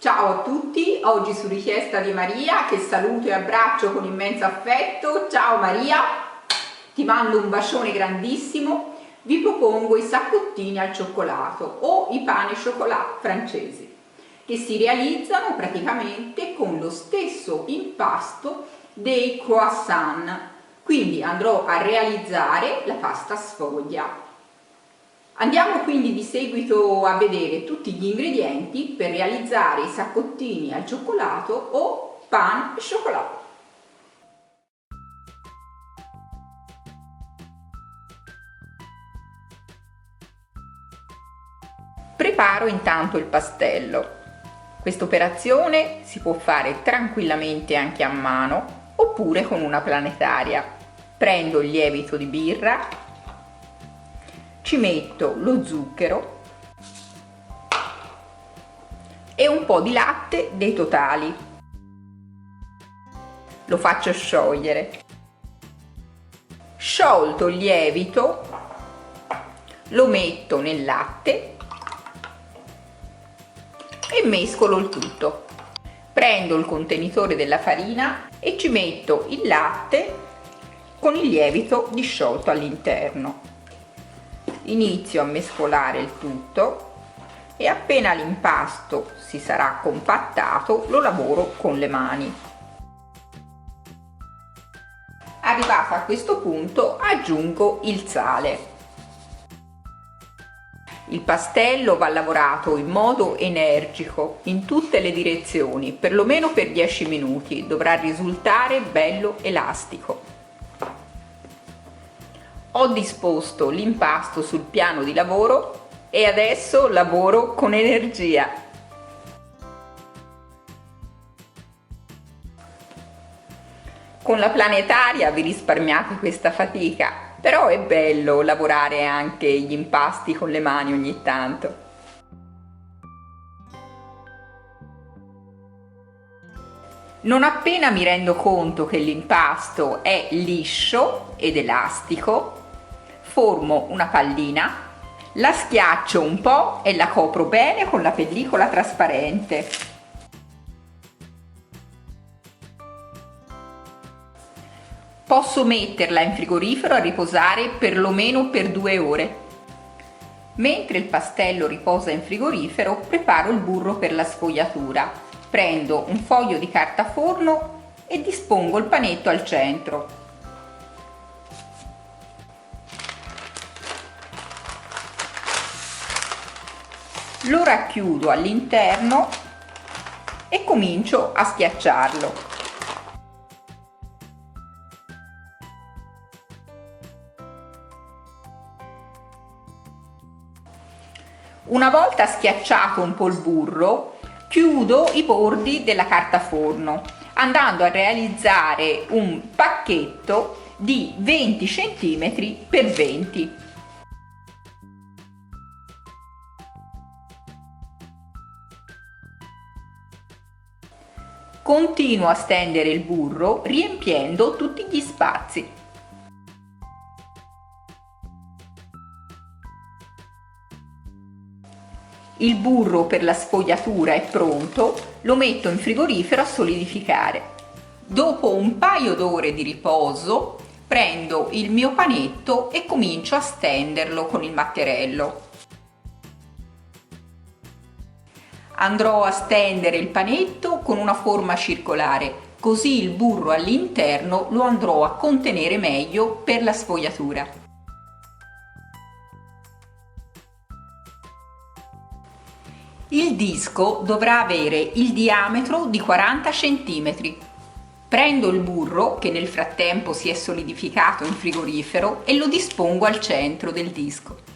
Ciao a tutti, oggi su richiesta di Maria, che saluto e abbraccio con immenso affetto. Ciao Maria, ti mando un bacione grandissimo. Vi propongo i saccottini al cioccolato o i pain au chocolat francesi, che si realizzano praticamente con lo stesso impasto dei croissant. Quindi andrò a realizzare la pasta sfoglia. Andiamo quindi di seguito a vedere tutti gli ingredienti per realizzare i saccottini al cioccolato o pain au chocolat. Preparo intanto il pastello. Questa operazione si può fare tranquillamente anche a mano oppure con una planetaria. Prendo il lievito di birra, ci metto lo zucchero e un po' di latte dei totali. Lo faccio sciogliere. Sciolto il lievito, lo metto nel latte e mescolo il tutto. Prendo il contenitore della farina e ci metto il latte con il lievito disciolto all'interno. Inizio a mescolare il tutto e appena l'impasto si sarà compattato lo lavoro con le mani. Arrivata a questo punto aggiungo il sale. Il pastello va lavorato in modo energico in tutte le direzioni, perlomeno per 10 minuti, dovrà risultare bello elastico. Ho disposto l'impasto sul piano di lavoro e adesso lavoro con energia. Con la planetaria vi risparmiate questa fatica, però è bello lavorare anche gli impasti con le mani ogni tanto. Non appena mi rendo conto che l'impasto è liscio ed elastico, formo una pallina, la schiaccio un po' e la copro bene con la pellicola trasparente. Posso metterla in frigorifero a riposare perlomeno per 2 ore. Mentre il pastello riposa in frigorifero, preparo il burro per la sfogliatura. Prendo un foglio di carta forno e dispongo il panetto al centro. Lo racchiudo all'interno e comincio a schiacciarlo. Una volta schiacciato un po' il burro, chiudo i bordi della carta forno, andando a realizzare un pacchetto di 20 cm per 20. Continuo a stendere il burro riempiendo tutti gli spazi. Il burro per la sfogliatura è pronto, lo metto in frigorifero a solidificare. Dopo un paio d'ore di riposo prendo il mio panetto e comincio a stenderlo con il matterello. Andrò a stendere il panetto con una forma circolare, così il burro all'interno lo andrò a contenere meglio per la sfogliatura. Il disco dovrà avere il diametro di 40 cm. Prendo il burro, che nel frattempo si è solidificato in frigorifero, e lo dispongo al centro del disco.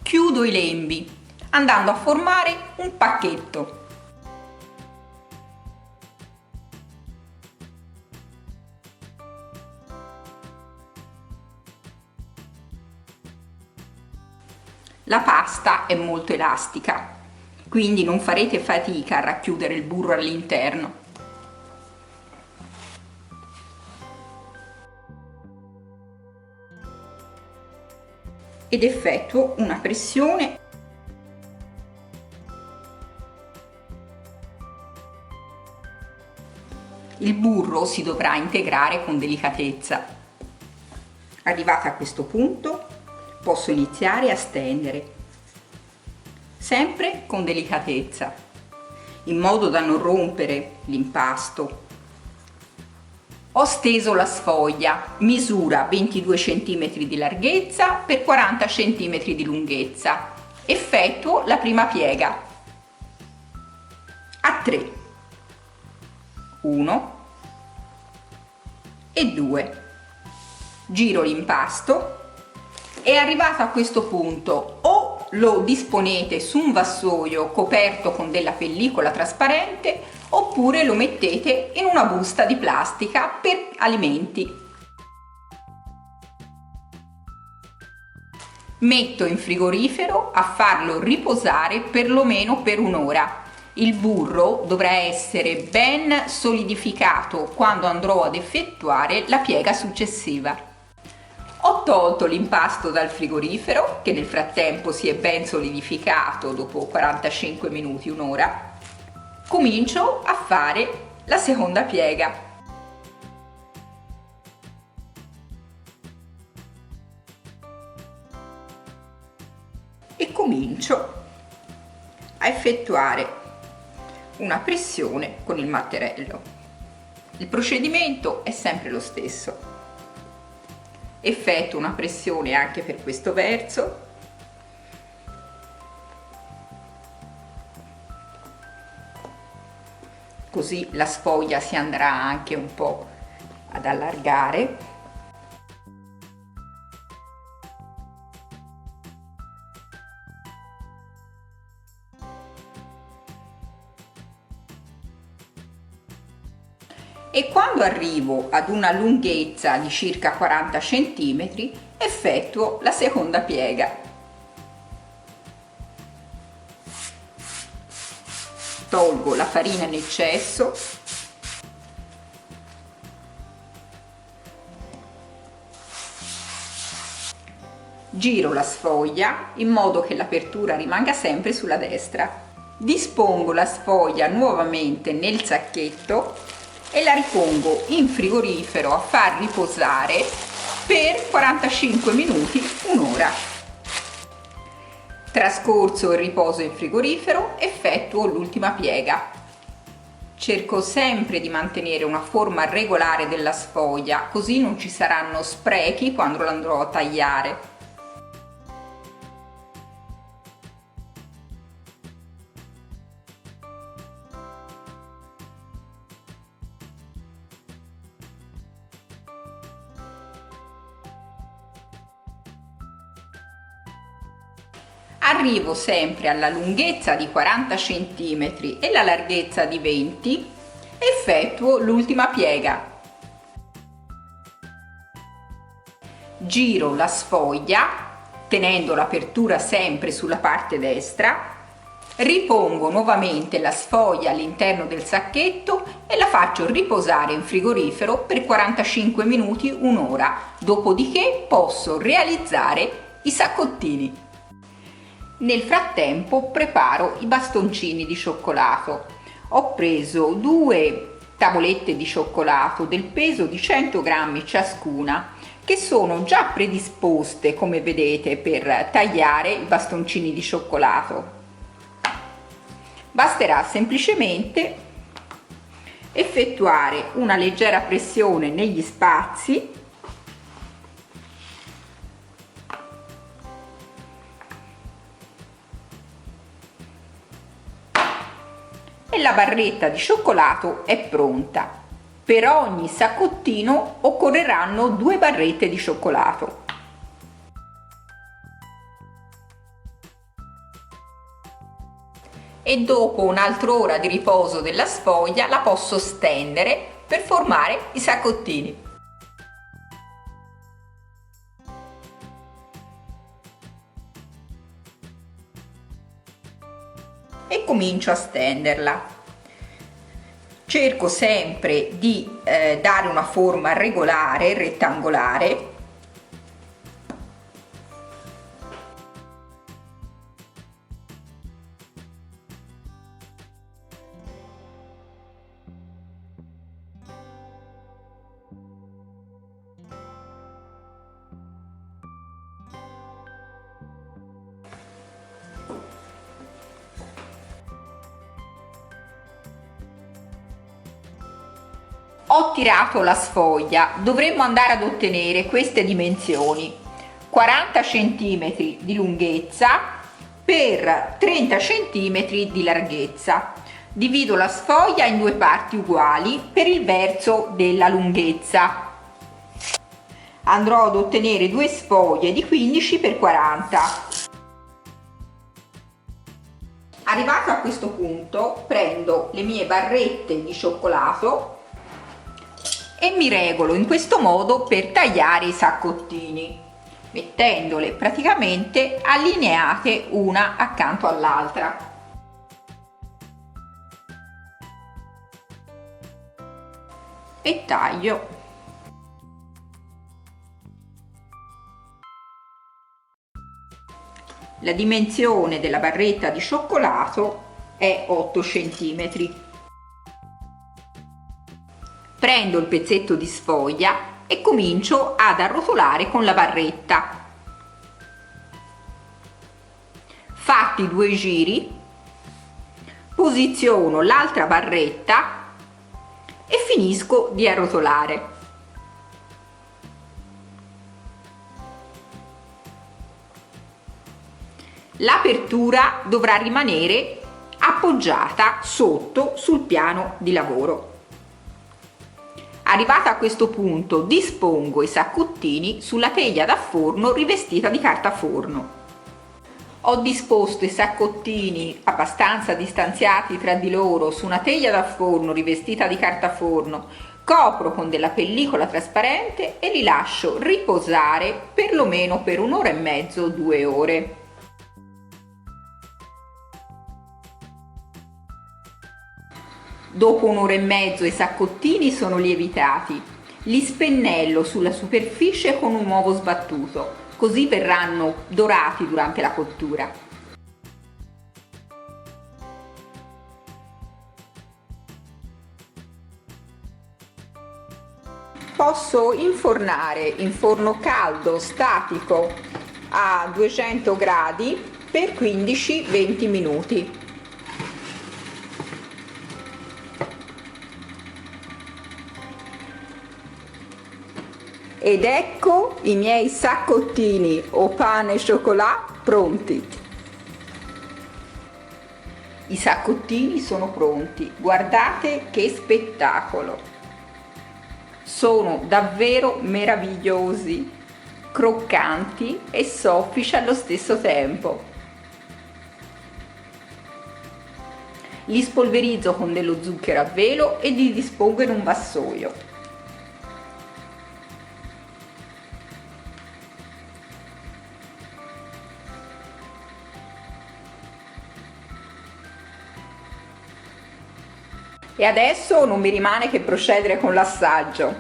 Chiudo i lembi, andando a formare un pacchetto. La pasta è molto elastica, quindi non farete fatica a racchiudere il burro all'interno. ed effettuo una pressione Il burro si dovrà integrare con delicatezza. Arrivata a questo punto, posso iniziare a stendere, sempre con delicatezza, in modo da non rompere l'impasto. Ho steso la sfoglia, misura 22 cm di larghezza per 40 cm di lunghezza. Effettuo la prima piega a 3, 1 e 2. Giro l'impasto e arrivato a questo punto o lo disponete su un vassoio coperto con della pellicola trasparente oppure lo mettete in una busta di plastica per alimenti. Metto in frigorifero a farlo riposare perlomeno per un'ora. Il burro dovrà essere ben solidificato quando andrò ad effettuare la piega successiva. Ho tolto l'impasto dal frigorifero, che nel frattempo si è ben solidificato dopo 45 minuti, un'ora. Comincio a fare la seconda piega. E comincio a effettuare una pressione con il matterello. Il procedimento è sempre lo stesso. Effettuo una pressione anche per questo verso. Così la sfoglia si andrà anche un po' ad allargare. E quando arrivo ad una lunghezza di circa 40 cm effettuo la seconda piega. Tolgo la farina in eccesso, giro la sfoglia in modo che l'apertura rimanga sempre sulla destra. Dispongo la sfoglia nuovamente nel sacchetto e la ripongo in frigorifero a far riposare per 45 minuti, un'ora. Trascorso il riposo in frigorifero, effettuo l'ultima piega. Cerco sempre di mantenere una forma regolare della sfoglia, così non ci saranno sprechi quando l'andrò a tagliare. Arrivo sempre alla lunghezza di 40 cm e la larghezza di 20, effettuo l'ultima piega. Giro la sfoglia tenendo l'apertura sempre sulla parte destra, ripongo nuovamente la sfoglia all'interno del sacchetto e la faccio riposare in frigorifero per 45 minuti, un'ora, dopodiché posso realizzare i saccottini. Nel frattempo preparo i bastoncini di cioccolato. Ho preso 2 tavolette di cioccolato del peso di 100 grammi ciascuna, che sono già predisposte, come vedete, per tagliare i bastoncini di cioccolato. Basterà semplicemente effettuare una leggera pressione negli spazi e la barretta di cioccolato è pronta. Per ogni saccottino occorreranno 2 barrette di cioccolato. E dopo un'altra ora di riposo della sfoglia la posso stendere per formare i saccottini. E comincio a stenderla. Cerco sempre di dare una forma regolare, rettangolare. Ho tirato la sfoglia, dovremmo andare ad ottenere queste dimensioni: 40 cm di lunghezza per 30 cm di larghezza. Divido la sfoglia in due parti uguali per il verso della lunghezza. Andrò ad ottenere due sfoglie di 15 x 40. Arrivato a questo punto, prendo le mie barrette di cioccolato e mi regolo in questo modo per tagliare i saccottini, mettendole praticamente allineate una accanto all'altra. E taglio. La dimensione della barretta di cioccolato è 8 cm. Prendo il pezzetto di sfoglia e comincio ad arrotolare con la barretta. Fatti 2 giri, posiziono l'altra barretta e finisco di arrotolare. L'apertura dovrà rimanere appoggiata sotto sul piano di lavoro. Arrivata a questo punto, dispongo i saccottini sulla teglia da forno rivestita di carta forno. Ho disposto i saccottini abbastanza distanziati tra di loro su una teglia da forno rivestita di carta forno, copro con della pellicola trasparente e li lascio riposare perlomeno per 1 ora e mezzo, 2 ore. Dopo 1 ora e mezzo i saccottini sono lievitati, li spennello sulla superficie con un uovo sbattuto, così verranno dorati durante la cottura. Posso infornare in forno caldo statico a 200 gradi per 15-20 minuti. Ed ecco i miei saccottini au pain et chocolat pronti. I saccottini sono pronti, guardate che spettacolo! Sono davvero meravigliosi, croccanti e soffici allo stesso tempo. Li spolverizzo con dello zucchero a velo e li dispongo in un vassoio. E adesso non mi rimane che procedere con l'assaggio.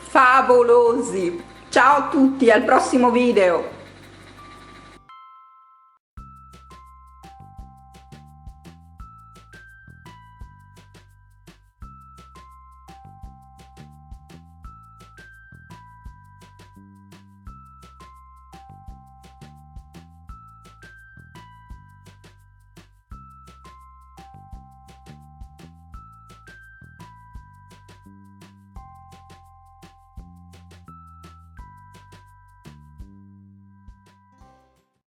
Favolosi! Ciao a tutti, al prossimo video!